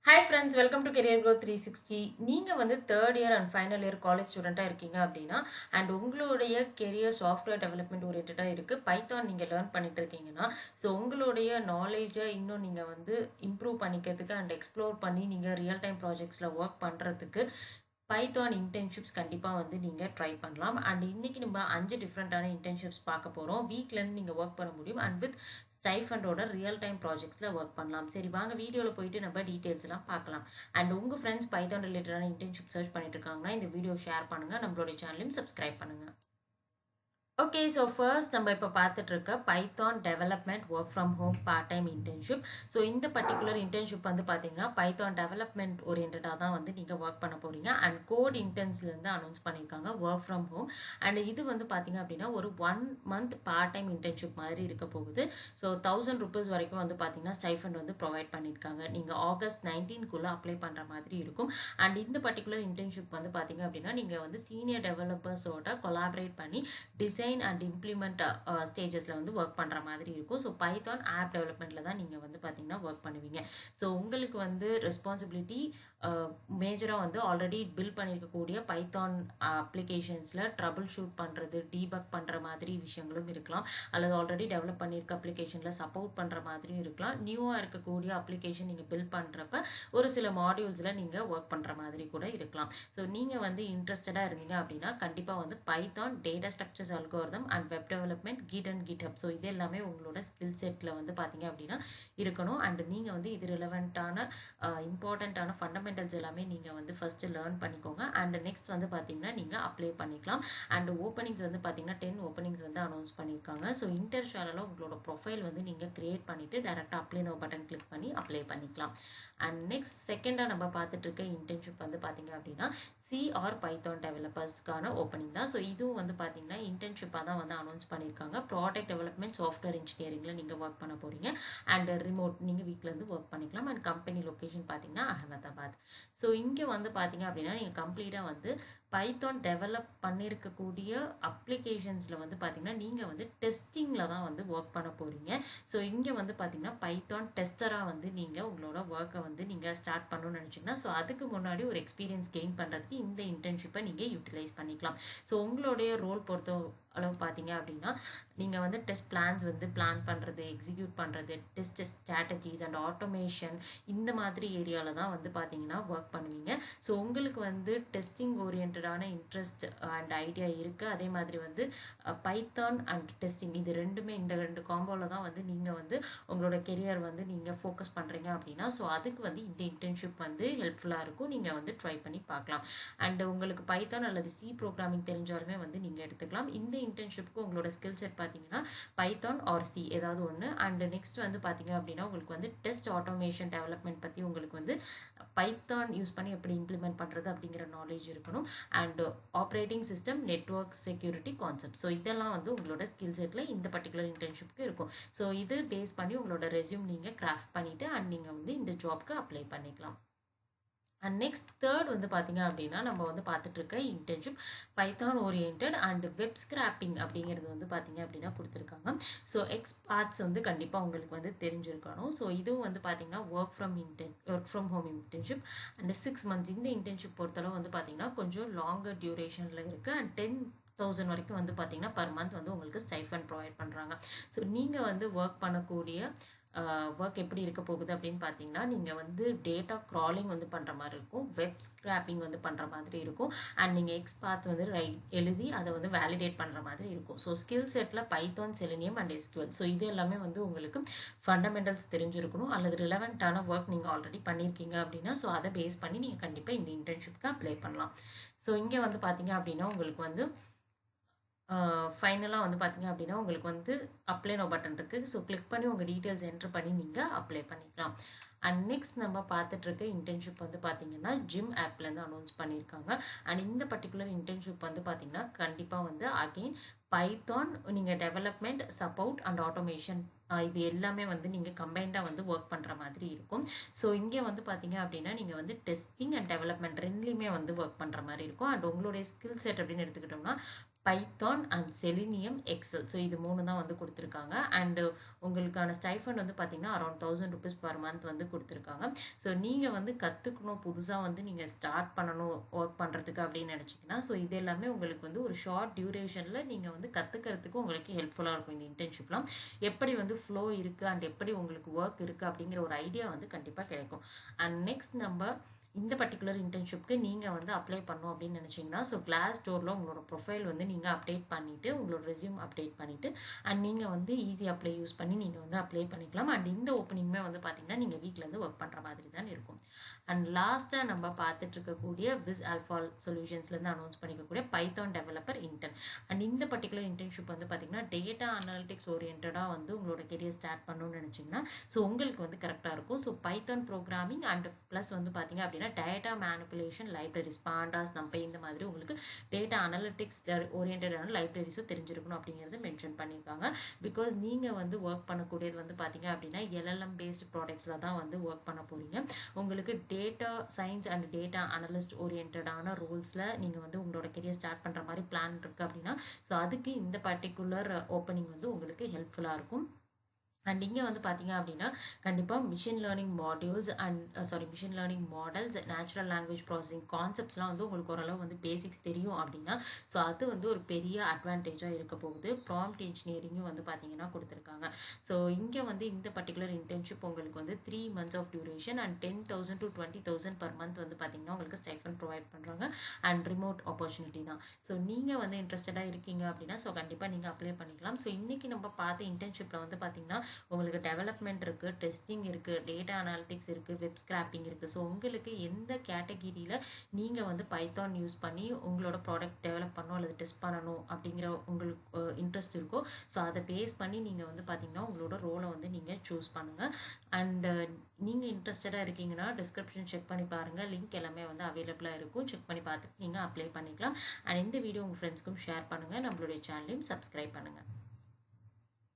Hi friends, welcome to Career Growth 360. நீங்க வந்து third year and final year college ஸ்டூடெண்ட்டாக இருக்கீங்க அப்படின்னா அண்ட் உங்களுடைய கெரியர் சாஃப்ட்வேர் டெவலப்மெண்ட் ஓரியன்டாக இருக்குது பைத்தான் நீங்கள் லேர்ன் பண்ணிட்டு இருக்கீங்கன்னா ஸோ உங்களுடைய நாலேஜை இன்னும் நீங்கள் வந்து இம்ப்ரூவ் பண்ணிக்கிறதுக்கு அண்ட் எக்ஸ்ப்ளோர் பண்ணி நீங்கள் ரியல் டைம் ப்ராஜெக்ட்ஸில் ஒர்க் பண்ணுறதுக்கு பைத்தான் இன்டர்ன்ஷிப்ஸ் கண்டிப்பாக வந்து நீங்கள் ட்ரை பண்ணலாம். அண்ட் இன்னைக்கு நம்ம 5 டிஃப்ரெண்ட்டான இன்டர்ன்ஷிப்ஸ் பார்க்க போகிறோம். வீக்லேருந்து நீங்கள் ஒர்க் பண்ண முடியும் அண்ட் வித் ஸ்டைஃபண்டோட ரியல் டைம் ப்ராஜெக்ட்ஸில் ஒர்க் பண்ணலாம். சரி வாங்க வீடியோவில் போயிட்டு நம்ம டீட்டெயில்ஸ்லாம் பார்க்கலாம். அண்ட் உங்கள் ஃப்ரெண்ட்ஸ் பைத்தான் ரிலேட்டடான இன்டர்ன்ஷிப் சர்ச் பண்ணிட்டு இருக்காங்கன்னா இந்த வீடியோ ஷேர் பண்ணுங்கள், நம்மளுடைய சேனலையும் சப்ஸ்கிரைப் பண்ணுங்கள். ஓகே, ஸோ ஃபர்ஸ்ட் நம்ம இப்போ பார்த்துட்டு இருக்க Python development work from home part time internship. So இந்த பர்டிகுலர் இன்டர்ன்ஷிப் வந்து பார்த்தீங்கன்னா பைத்தான் டெவலப்மெண்ட் ஓரியன்டாக தான் வந்து நீங்கள் ஒர்க் பண்ண போகிறீங்க. அண்ட் கோட் இன்டர்ன்ஸ்லேருந்து அனௌன்ஸ் பண்ணியிருக்காங்க ஒர்க் ஃப்ரம் ஹோம். அண்ட் இது வந்து பார்த்தீங்க அப்படின்னா ஒரு 1 month பார்ட் டைம் இன்டர்ன்ஷிப் மாதிரி இருக்க போகுது. ஸோ 1000 rupees வரைக்கும் வந்து பார்த்தீங்கன்னா ஸ்டைஃபண்ட் வந்து ப்ரொவைட் பண்ணியிருக்காங்க. நீங்கள் August 19 அப்ளை பண்ணுற மாதிரி இருக்கும். அண்ட் இந்த பர்டிகுலர் இன்டர்ன்ஷிப் வந்து பார்த்தீங்க அப்படின்னா நீங்கள் வந்து சீனியர் டெவலப்பர்ஸோட கொலாபரேட் பண்ணி டிசைன் அண்ட் இம்ப்ளிமெண்ட் ஸ்டேஜஸில் வந்து ஒர்க் பண்ணுற மாதிரி இருக்கும். ஸோ பைத்தான் ஆப் டெவலப்மெண்ட்டில் தான் நீங்கள் வந்து பார்த்தீங்கன்னா ஒர்க் பண்ணுவீங்க. ஸோ உங்களுக்கு வந்து ரெஸ்பான்சிபிலிட்டி மேஜராக வந்து ஆல்ரெடி பில்ட் பண்ணியிருக்கக்கூடிய பைத்தான் அப்ளிகேஷன்ஸில் ட்ரபிள் ஷூட் பண்ணுறது, டீபக் பண்ணுற மாதிரி விஷயங்களும் இருக்கலாம். அல்லது ஆல்ரெடி டெவலப் பண்ணியிருக்க அப்ளிகேஷனில் சப்போர்ட் பண்ணுற மாதிரியும் இருக்கலாம். நியூவாக இருக்கக்கூடிய அப்ளிகேஷன் நீங்கள் பில்ட் பண்ணுறப்ப ஒரு சில மாடியூல்ஸில் நீங்கள் ஒர்க் பண்ணுற மாதிரி கூட இருக்கலாம். ஸோ நீங்கள் வந்து இன்ட்ரெஸ்டடாக இருந்தீங்க அப்படின்னா கண்டிப்பாக வந்து Python data structures algorithm and web development Git and GitHub so இது எல்லாமே உங்களோட ஸ்கில் செட்டில் வந்து பார்த்தீங்க அப்படின்னா இருக்கணும். அண்ட் நீங்கள் வந்து இது ரிலவெண்ட்டான இம்பார்ட்டண்ட்டான ஃபண்டமெண்டல்ஸ் எல்லாமே நீங்கள் வந்து ஃபஸ்ட்டு லேர்ன் பண்ணிக்கோங்க. அண்ட் நெக்ஸ்ட் வந்து பார்த்தீங்கன்னா நீங்கள் அப்ளை பண்ணிக்கலாம். அண்ட் ஓப்பனிங்ஸ் வந்து பார்த்தீங்கன்னா 10 ஓப்பனிங்ஸ் வந்து அனௌன்ஸ் பண்ணியிருக்காங்க. ஸோ இன்டர்ஷாலில் உங்களோட ப்ரொஃபைல் வந்து நீங்கள் கிரியேட் பண்ணிவிட்டு டேரெக்டாக அப்ளை நோ பட்டன் கிளிக் பண்ணி அப்ளை பண்ணிக்கலாம். அண்ட் நெக்ஸ்ட் செகண்டாக நம்ம பார்த்துட்டு இருக்க இன்டர்ன்ஷிப் வந்து பார்த்தீங்க அப்படின்னா சி ஆர் பைத்தான் டெவலப்பர்ஸ்க்கான ஓப்பனிங் தான். ஸோ இதுவும் வந்து பார்த்தீங்கன்னா இன்டர்ன்ஷிப்பாக தான் வந்து அனௌன்ஸ் பண்ணியிருக்காங்க. ப்ராடக்ட் டெவலப்மெண்ட் சாஃப்ட்வேர் இன்ஜினியரிங்கில் நீங்கள் ஒர்க் பண்ண போகிறீங்க. அண்ட் ரிமோட் நீங்கள் வீட்டிலேருந்து ஒர்க் பண்ணிக்கலாம். அண்ட் கம்பெனி லொக்கேஷன் பார்த்தீங்கன்னா அகமதாபாத். ஸோ இங்கே வந்து பார்த்தீங்க அப்படின்னா நீங்கள் கம்ப்ளீட்டாக வந்து பைத்தான் டெவலப் பண்ணியிருக்கக்கூடிய அப்ளிகேஷன்ஸில் வந்து பார்த்தீங்கன்னா நீங்கள் வந்து டெஸ்டிங்கில் தான் வந்து ஒர்க் பண்ண போகிறீங்க. ஸோ இங்கே வந்து பார்த்தீங்கன்னா பைத்தான் டெஸ்டராக வந்து நீங்கள் உங்களோட ஒர்க்கை வந்து நீங்கள் ஸ்டார்ட் பண்ணணும்னு நினச்சிங்கன்னா ஸோ அதுக்கு முன்னாடி ஒரு எக்ஸ்பீரியன்ஸ் கெயின் பண்ணுறதுக்கு இந்த இன்டர்ன்ஷிப்பை நீங்கள் யூட்டிலைஸ் பண்ணிக்கலாம். ஸோ உங்களுடைய ரோல் பொறுத்த அளவு பார்த்தீங்க அப்படின்னா நீங்கள் வந்து டெஸ்ட் பிளான்ஸ் வந்து பிளான் பண்ணுறது, எக்ஸிக்யூட் பண்ணுறது, டெஸ்ட் ஸ்ட்ராட்டஜிஸ் அண்ட் ஆட்டோமேஷன் இந்த மாதிரி ஏரியாவில் தான் வந்து பார்த்தீங்கன்னா ஒர்க் பண்ணுவீங்க. ஸோ உங்களுக்கு வந்து டெஸ்டிங் ஓரியன்டான இன்ட்ரெஸ்ட் அண்ட் ஐடியா இருக்குது. அதே மாதிரி வந்து பைத்தான் அண்ட் டெஸ்டிங் இது ரெண்டுமே இந்த 2 காம்போவில் தான் வந்து நீங்கள் வந்து உங்களோட கெரியர் வந்து நீங்கள் ஃபோக்கஸ் பண்ணுறீங்க அப்படின்னா ஸோ அதுக்கு வந்து இந்த இன்டர்ன்ஷிப் வந்து ஹெல்ப்ஃபுல்லாக இருக்கும். நீங்கள் வந்து ட்ரை பண்ணி பார்க்கலாம். அண்ட் உங்களுக்கு பைத்தான் அல்லது சி ப்ரோக்ராமிங் தெரிஞ்சாலுமே வந்து நீங்கள் எடுத்துக்கலாம். இந்த இன்டர்ன்ஷிப்க்கு உங்களோட ஸ்கில் செட் பார்த்தீங்கன்னா பைத்தான் ஆர் சி ஏதாவது ஒன்று. அண்ட் நெக்ஸ்ட் வந்து பார்த்தீங்க அப்படின்னா உங்களுக்கு வந்து டெஸ்ட் ஆட்டோமேஷன் டெவலப்மெண்ட் பற்றி உங்களுக்கு வந்து பைத்தான் யூஸ் பண்ணி எப்படி இம்ப்ளிமெண்ட் பண்ணுறது அப்படிங்கிற நாலேஜ் இருக்கணும். And operating system, network security concept so இதெல்லாம் வந்து உங்களோட ஸ்கில் செட்டில் இந்த பர்டிகுலர் இன்டர்ன்ஷிப்க்கு இருக்கும். ஸோ இது பேஸ் பண்ணி உங்களோட ரெஸ்யூம் நீங்கள் கிராஃப்ட் பண்ணிவிட்டு அண்ட் நீங்கள் வந்து இந்த ஜாப்க்கு அப்ளை பண்ணிக்கலாம். அண்ட் நெக்ஸ்ட் தேர்ட் வந்து பார்த்தீங்க அப்படின்னா நம்ம வந்து பார்த்துட்டு இருக்க internship Python orient and web scraping அப்படிங்கிறது வந்து பார்த்தீங்க அப்படின்னா கொடுத்துருக்காங்க. ஸோ எக்ஸ்பார்ட்ஸ் வந்து கண்டிப்பாக உங்களுக்கு வந்து தெரிஞ்சிருக்கணும். ஸோ இதுவும் வந்து பார்த்தீங்கன்னா work from home internship and 6 months. இந்த இன்டர்ன்ஷிப் பொறுத்தளவு வந்து பார்த்தீங்கன்னா கொஞ்சம் லாங்கர் டியூரேஷனில் இருக்குது. அண்ட் 10,000 வரைக்கும் வந்து பார்த்தீங்கன்னா பர் மந்த் வந்து உங்களுக்கு ஸ்டைஃபண்ட் ப்ரொவைட் பண்ணுறாங்க. ஸோ நீங்கள் வந்து ஒர்க் பண்ணக்கூடிய ஒர்க் எப்படி இருக்க போகுது அப்படின்னு பார்த்தீங்கன்னா நீங்கள் வந்து டேட்டா க்ராலிங் வந்து பண்ணுற மாதிரி இருக்கும், வெப் ஸ்கிராப்பிங் வந்து பண்ணுற மாதிரி இருக்கும். அண்ட் நீங்கள் எக்ஸ்பாத் வந்து எழுதி அதை வந்து வேலிடேட் பண்ணுற மாதிரி இருக்கும். So skill settle Python, selenium and SQL so இது எல்லாமே வந்து உங்களுக்கு ஃபண்டமெண்டல்ஸ் தெரிஞ்சிருக்கணும். அல்லது ரிலவெண்ட்டான ஒர்க் நீங்கள் ஆல்ரெடி பண்ணியிருக்கீங்க அப்படின்னா ஸோ அதை பேஸ் பண்ணி நீங்கள் கண்டிப்பாக இந்த இன்டர்ன்ஷிப்க்கு அப்ளை பண்ணலாம். ஸோ இங்கே வந்து பார்த்தீங்க அப்படின்னா உங்களுக்கு வந்து ஃபைனலாக வந்து பார்த்தீங்க அப்படின்னா உங்களுக்கு வந்து அப்ளை நோ பட்டன் இருக்குது. ஸோ கிளிக் பண்ணி உங்கள் டீட்டெயில்ஸ் என்ட்ரு பண்ணி நீங்கள் அப்ளை பண்ணிக்கலாம். அண்ட் நெக்ஸ்ட் நம்ம பார்த்துட்டு இருக்க இன்டர்ன்ஷிப் வந்து பார்த்தீங்கன்னா ஜிம் ஆப்லேருந்து அனௌன்ஸ் பண்ணியிருக்காங்க. அண்ட் இந்த பர்டிகுலர் இன்டர்ன்ஷிப் வந்து பார்த்தீங்கன்னா கண்டிப்பாக வந்து அகெயின் பைத்தான் நீங்கள் டெவலப்மெண்ட், சப்போர்ட் அண்ட் ஆட்டோமேஷன் இது எல்லாமே வந்து நீங்கள் கம்பைண்டாக வந்து ஒர்க் பண்ணுற மாதிரி இருக்கும். ஸோ இங்கே வந்து பார்த்தீங்க அப்படின்னா நீங்கள் வந்து டெஸ்டிங் அண்ட் டெவலப்மெண்ட் ரெண்டுலேயுமே வந்து ஒர்க் பண்ணுற மாதிரி இருக்கும். அண்ட் உங்களுடைய ஸ்கில் செட் அப்படின்னு எடுத்துக்கிட்டோம்னா Python and Selenium Excel. So இது 3 தான் வந்து கொடுத்துருக்காங்க. அண்டு உங்களுக்கான ஸ்டைஃபண்ட் வந்து பார்த்தீங்கன்னா அரௌண்ட் ₹1000 பர் மந்த் வந்து கொடுத்துருக்காங்க. ஸோ நீங்கள் வந்து கற்றுக்கணும், புதுசாக வந்து நீங்கள் ஸ்டார்ட் பண்ணணும் ஒர்க் பண்ணுறதுக்கு அப்படின்னு நினச்சிங்கன்னா, ஸோ இது எல்லாமே உங்களுக்கு வந்து ஒரு ஷார்ட் டியூரேஷனில் நீங்கள் வந்து கற்றுக்கிறதுக்கு உங்களுக்கு ஹெல்ப்ஃபுல்லாக இருக்கும். இந்த இன்டர்ன்ஷிப்லாம் எப்படி வந்து ஃப்ளோ இருக்குது அண்ட் எப்படி உங்களுக்கு ஒர்க் இருக்குது அப்படிங்கிற ஒரு ஐடியா வந்து கண்டிப்பாக கிடைக்கும். அண்ட் நெக்ஸ்ட் நம்ம இந்த பர்டிகுலர் இன்டர்ன்ஷிப்க்கு நீங்கள் வந்து அப்ளை பண்ணணும் அப்படின்னு நினச்சிங்கன்னா, ஸோ கிளாஸ் டோரில் உங்களோட ப்ரொஃபைல் வந்து நீங்கள் அப்டேட் பண்ணிவிட்டு உங்களோட ரெஸ்யூம் அப்டேட் பண்ணிவிட்டு அண்ட் நீங்கள் வந்து ஈஸி அப்ளை யூஸ் பண்ணி நீங்கள் வந்து அப்ளை பண்ணிக்கலாம். அண்ட் இந்த ஓப்பனிங்குமே வந்து பார்த்தீங்கன்னா நீங்கள் வீட்டிலேருந்து ஒர்க் பண்ணுற மாதிரி தான் இருக்கும். அண்ட் லாஸ்ட்டாக நம்ம பார்த்துட்டு இருக்கக்கூடிய விஸ் ஆல்ஃபா சொல்யூஷன்ஸ்லேருந்து அனௌன்ஸ் பண்ணிக்கக்கூடிய பைத்தான் டெவலப்பர் இன்டர்ன். அண்ட் இந்த பர்டிகுலர் இன்டர்ன்ஷிப் வந்து பார்த்தீங்கன்னா டேட்டா அனாலிட்டிக்ஸ் ஓரியன்டாக வந்து உங்களோட கெரியர் ஸ்டார்ட் பண்ணணும்னு நினச்சிங்கன்னா ஸோ உங்களுக்கு வந்து கரெக்டாக இருக்கும். So Python programming and plus வந்து பார்த்தீங்க அப்படின்னா டேட்டா மேனிப்புலேஷன் லைப்ரரிஸ், பாண்டாஸ், நம்பை இந்த மாதிரி உங்களுக்கு டேட்டா அனாலிட்டிக்ஸ் ஓரியன்டான லைப்ரரிஸும் தெரிஞ்சிருக்கணும் அப்படிங்கிறது மென்ஷன் பண்ணியிருக்காங்க. பிகாஸ் நீங்கள் வந்து ஒர்க் பண்ணக்கூடியது வந்து பார்த்தீங்க அப்படின்னா LLM பேஸ்டு ப்ராடக்ட்ஸில் தான் வந்து ஒர்க் பண்ண போகிறீங்க. உங்களுக்கு data science and data analyst ஓரியன்டான ரோல்ஸில் நீங்கள் வந்து உங்களோட கெரியர் ஸ்டார்ட் பண்ணுற மாதிரி பிளான் இருக்குது அப்படின்னா ஸோ அதுக்கு இந்த பர்டிகுலர் ஓப்பனிங் வந்து உங்களுக்கு ஹெல்ப்ஃபுல்லாக இருக்கும். அண்ட் இங்கே வந்து பார்த்தீங்க அப்படின்னா கண்டிப்பாக machine learning modules and machine learning models, natural language processing கான்செப்ட்ஸ்லாம் வந்து உங்களுக்கு ஓரளவு வந்து பேசிக்ஸ் தெரியும் அப்படின்னா ஸோ அது வந்து ஒரு பெரிய அட்வான்டேஜாக இருக்க போகுது. ப்ராம்ப்ட் இன்ஜினியரிங்கும் வந்து பார்த்தீங்கன்னா கொடுத்துருக்காங்க. ஸோ இங்கே வந்து இந்த பர்டிகுலர் இன்டர்ன்ஷிப் உங்களுக்கு வந்து 3 months of duration and 10,000 to 20,000 per month வந்து பார்த்தீங்கன்னா உங்களுக்கு ஸ்டைஃபண்ட் ப்ரொவைட் பண்ணுறாங்க அண்ட் ரிமோட் ஆப்பர்ச்சுனிட்டி தான். ஸோ நீங்கள் வந்து இன்ட்ரெஸ்டடாக இருக்கீங்க அப்படின்னா ஸோ கண்டிப்பாக நீங்கள் அப்ளை பண்ணிக்கலாம். ஸோ இன்றைக்கி நம்ம பார்த்த இன்டர்ன்ஷிப்பில் வந்து பார்த்தீங்கன்னா உங்களுக்கு டெவலப்மெண்ட் இருக்குது, டெஸ்டிங் இருக்குது, டேட்டா அனாலிட்டிக்ஸ் இருக்குது, வெப் ஸ்கிராப்பிங் இருக்குது. ஸோ உங்களுக்கு எந்த கேட்டகிரியில் நீங்கள் வந்து பைத்தான் யூஸ் பண்ணி உங்களோட ப்ராடக்ட் டெவலப் பண்ணணும் அல்லது டெஸ்ட் பண்ணணும் அப்படிங்கிற உங்களுக்கு இன்ட்ரெஸ்ட் இருக்கோ ஸோ அதை பேஸ் பண்ணி நீங்கள் வந்து பார்த்தீங்கன்னா உங்களோட ரோலை வந்து நீங்கள் சூஸ் பண்ணுங்கள். அண்டு நீங்கள் இன்ட்ரெஸ்டடாக இருக்கீங்கன்னா டிஸ்கிரிப்ஷன் செக் பண்ணி பாருங்கள், லிங்க் எல்லாமே வந்து அவைலபிளாக இருக்கும். செக் பண்ணி பார்த்துட்டு நீங்கள் அப்ளை பண்ணிக்கலாம். அண்ட் இந்த வீடியோ உங்கள் ஃப்ரெண்ட்ஸ்க்கும் ஷேர் பண்ணுங்கள், நம்மளுடைய சேனலையும் சப்ஸ்கிரைப் பண்ணுங்கள்.